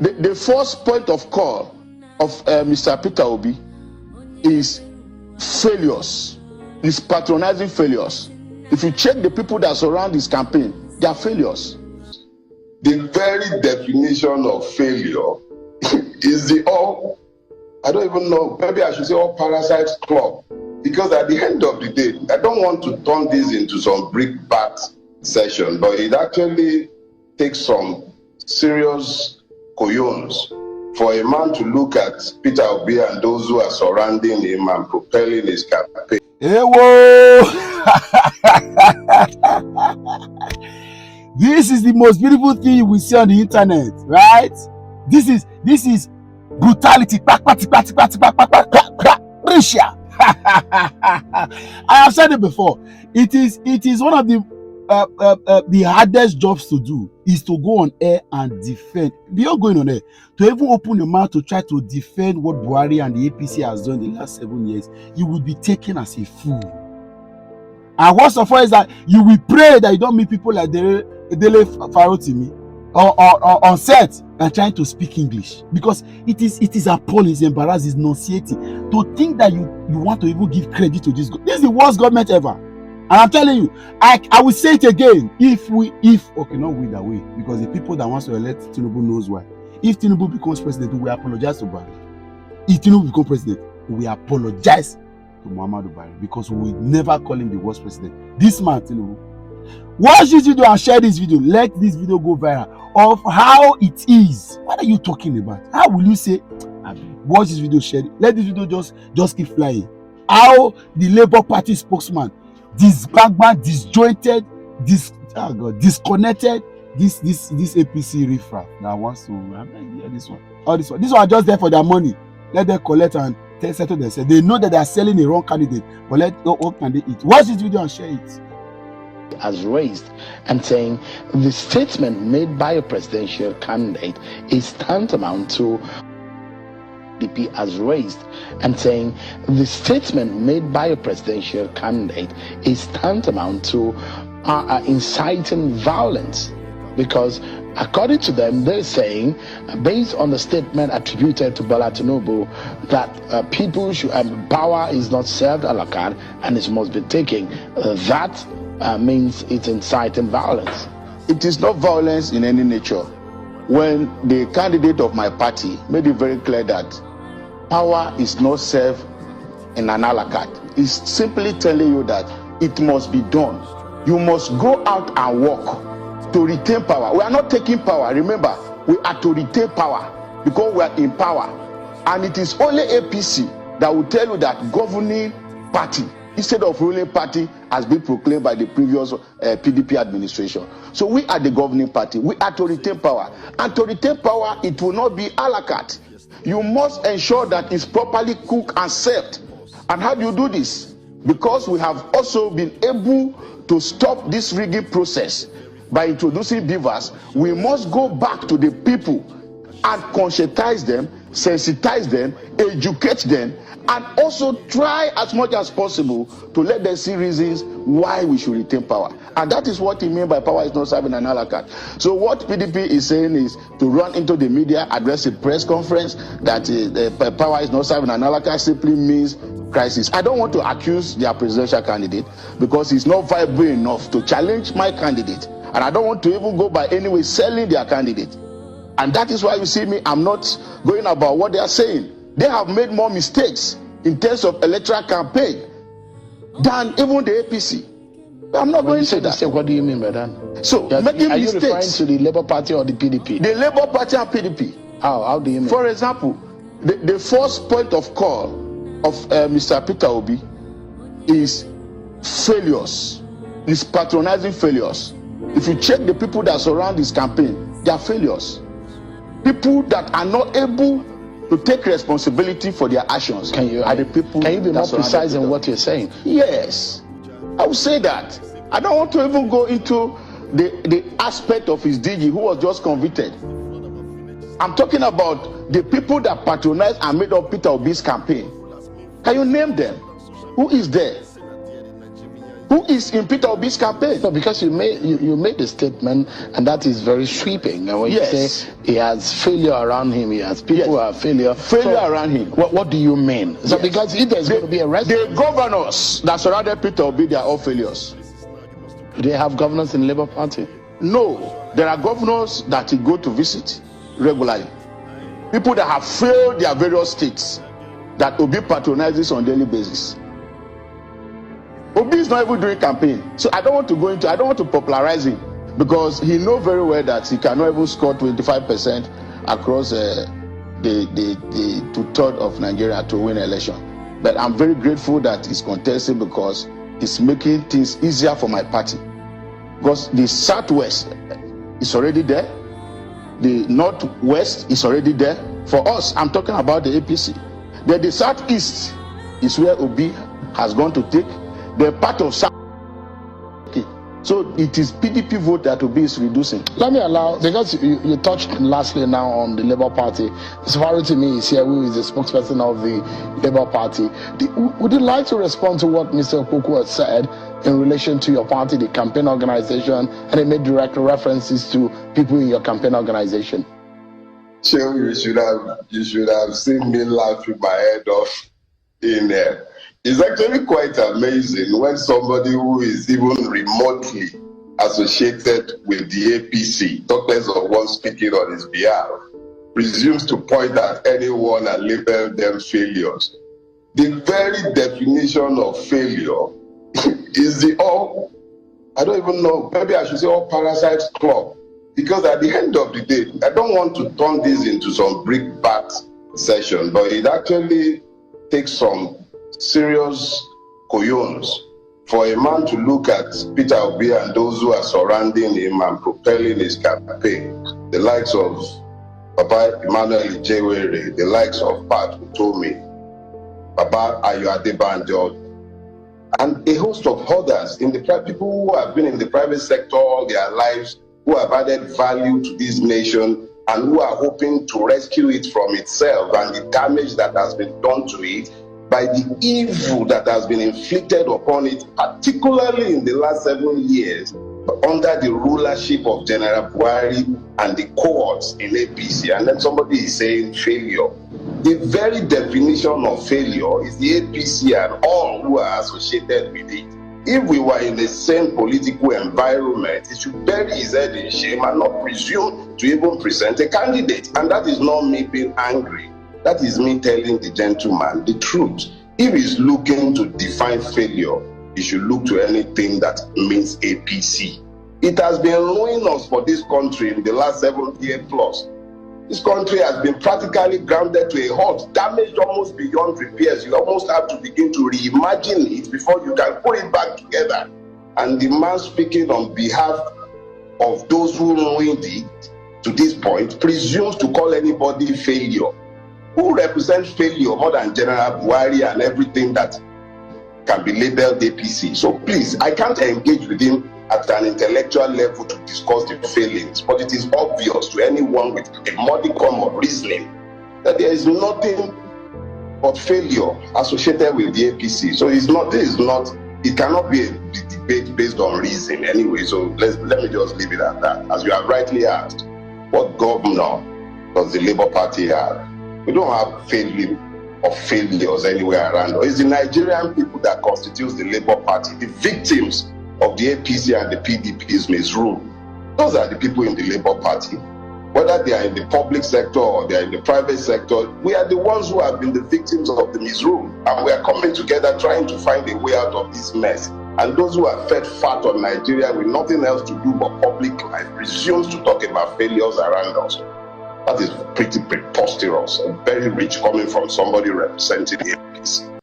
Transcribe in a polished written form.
The first point of call of Mr. Peter Obi is failures. Is patronizing failures. If you check the people that surround this campaign, they are failures. The very definition of failure is the all, I don't even know, maybe I should say all parasites club. Because at the end of the day, I don't want to turn this into some brickbat session, but it actually takes some serious cojones for a man to look at Peter Obi and those who are surrounding him and propelling his campaign. Hey, whoa! This is the most beautiful thing you will see on the internet, right? This is brutality. I have said it before. It is one of the hardest jobs to do is to go on air and defend. Beyond going on air, to even open your mouth to try to defend what Buhari and the APC has done in the last 7 years, you will be taken as a fool. And worst of all is that you will pray that you don't meet people like Dele Farotimi or on set and trying to speak English, because it is appalling, it's embarrassing, it's nauseating to think that you want to even give credit to this. This is the worst government ever. And I'm telling you, I will say it again. Not we that way, because the people that wants to elect Tinubu knows why. If Tinubu becomes president, we apologize to Buhari. If Tinubu becomes president, we apologize to Muhammadu Buhari, because we will never call him the worst president. This man, Tinubu. Watch this video and share this video. Let this video go viral of how it is. What are you talking about? How will you say, watch this video, share it. Let this video just keep flying. How the Labour Party spokesman, disjointed, disconnected, this APC riffraff that wants to this one are just there for their money. Let them collect and settle themselves. They know that they are selling the wrong candidate, but what can they eat? Watch this video and share it. Has raised and saying the statement made by a presidential candidate is tantamount to PDP has raised and saying the statement made by a presidential candidate is tantamount to inciting violence, because according to them, they're saying, based on the statement attributed to Bola Tinubu, that people should, power is not served a la carte and it must be taken. That means it's inciting violence. It is not violence in any nature. When the candidate of my party made it very clear that power is not served in an a la carte, it's simply telling you that it must be done. You must go out and work to retain power. We are not taking power. Remember, we are to retain power because we are in power. And it is only APC that will tell you that governing party instead of ruling party has been proclaimed by the previous PDP administration. So we are the governing party. We are to retain power. And to retain power, it will not be a la carte. You must ensure that it's properly cooked and served. And how do you do this? Because we have also been able to stop this rigging process by introducing beavers, we must go back to the people and conscientize them, sensitize them, educate them, and also try as much as possible to let them see reasons why we should retain power. And that is what he means by power is not serving an a la carte. So what PDP is saying is to run into the media, address a press conference that the power is not serving an a la carte simply means crisis. I don't want to accuse their presidential candidate because he's not viable enough to challenge my candidate. And I don't want to even go by any way selling their candidate. And that is why you see me, I'm not going about what they are saying. They have made more mistakes in terms of electoral campaign than even the APC. I'm not going to say that. What do you mean by that? So, making are mistakes. You referring to the Labour Party or the PDP? The Labour Party and PDP. How do you mean? For example, the first point of call of Mr. Peter Obi is failures. Is patronizing failures. If you check the people that surround this campaign, they are failures. People that are not able to take responsibility for their actions are the people. Can you be more precise in what you're saying? Yes, I would say that. I don't want to even go into the aspect of his DG who was just convicted. I'm talking about the people that patronized and made up Peter Obi's campaign. Can you name them? Who is there? Who is in Peter Obi's campaign? No, because you made the statement, and that is very sweeping. And when you say he has failure around him, he has people who are failure around him. What do you mean? So because if there's going to be a rest, the governors that surrounded Peter Obi, they are all failures. Do they have governors in the Labour Party? No, there are governors that he go to visit regularly. People that have failed their various states that Obi patronizes on a daily basis. Obi is not even doing campaign, so I don't want to popularize him, because he knows very well that he cannot even score 25% across the 2/3 of Nigeria to win election. But I'm very grateful that he's contesting, because it's making things easier for my party. Because the Southwest is already there, the Northwest is already there. For us, I'm talking about the APC. Then the Southeast is where Obi has gone to take. The part of South. Okay. So it is PDP vote that Obi is reducing. Let me allow, because you touched lastly now on the Labour Party. Safari to me is here, who is the spokesperson of the Labour Party. Would you like to respond to what Mr. Opoku has said in relation to your party, the campaign organization, and he made direct references to people in your campaign organization? Sure, you should have seen me laughing my head off in there. It's actually quite amazing when somebody who is even remotely associated with the APC, talk less of one speaking on his behalf, presumes to point at anyone and label them failures. The very definition of failure is I don't even know, maybe I should say all parasites club. Because at the end of the day, I don't want to turn this into some brickbat session, but it actually takes some serious cojones for a man to look at Peter Obi and those who are surrounding him and propelling his campaign, the likes of Baba Emmanuel Ijewere, the likes of Pat Utomi, Baba Ayo Adebanjo, and a host of others in the people who have been in the private sector all their lives, who have added value to this nation and who are hoping to rescue it from itself and the damage that has been done to it by the evil that has been inflicted upon it, particularly in the last 7 years, under the rulership of General Buhari and the cohorts in APC. And then somebody is saying failure. The very definition of failure is the APC and all who are associated with it. If we were in the same political environment, he should bury his head in shame and not presume to even present a candidate. And that is not me being angry. That is me telling the gentleman the truth. If he's looking to define failure, he should look to anything that means APC. It has been ruining us for this country in the last 7 years plus. This country has been practically grounded to a halt, damaged almost beyond repairs. You almost have to begin to reimagine it before you can put it back together. And the man speaking on behalf of those who ruined it to this point presumes to call anybody failure. Who represents failure more than General Buhari and everything that can be labeled APC? So please, I can't engage with him at an intellectual level to discuss the failings, but it is obvious to anyone with a modicum of reasoning that there is nothing but failure associated with the APC. So it cannot be a debate based on reason anyway. So let me just leave it at that. As you have rightly asked, what governor does the Labour Party have? We don't have failure of failures anywhere around. It's the Nigerian people that constitutes the Labour Party, the victims of the APC and the PDP's misrule. Those are the people in the Labour Party. Whether they are in the public sector or they are in the private sector, we are the ones who have been the victims of the misrule. And we are coming together trying to find a way out of this mess. And those who are fed fat on Nigeria with nothing else to do but public life presumes to talk about failures around us. That is pretty preposterous and very rich coming from somebody representing the APC.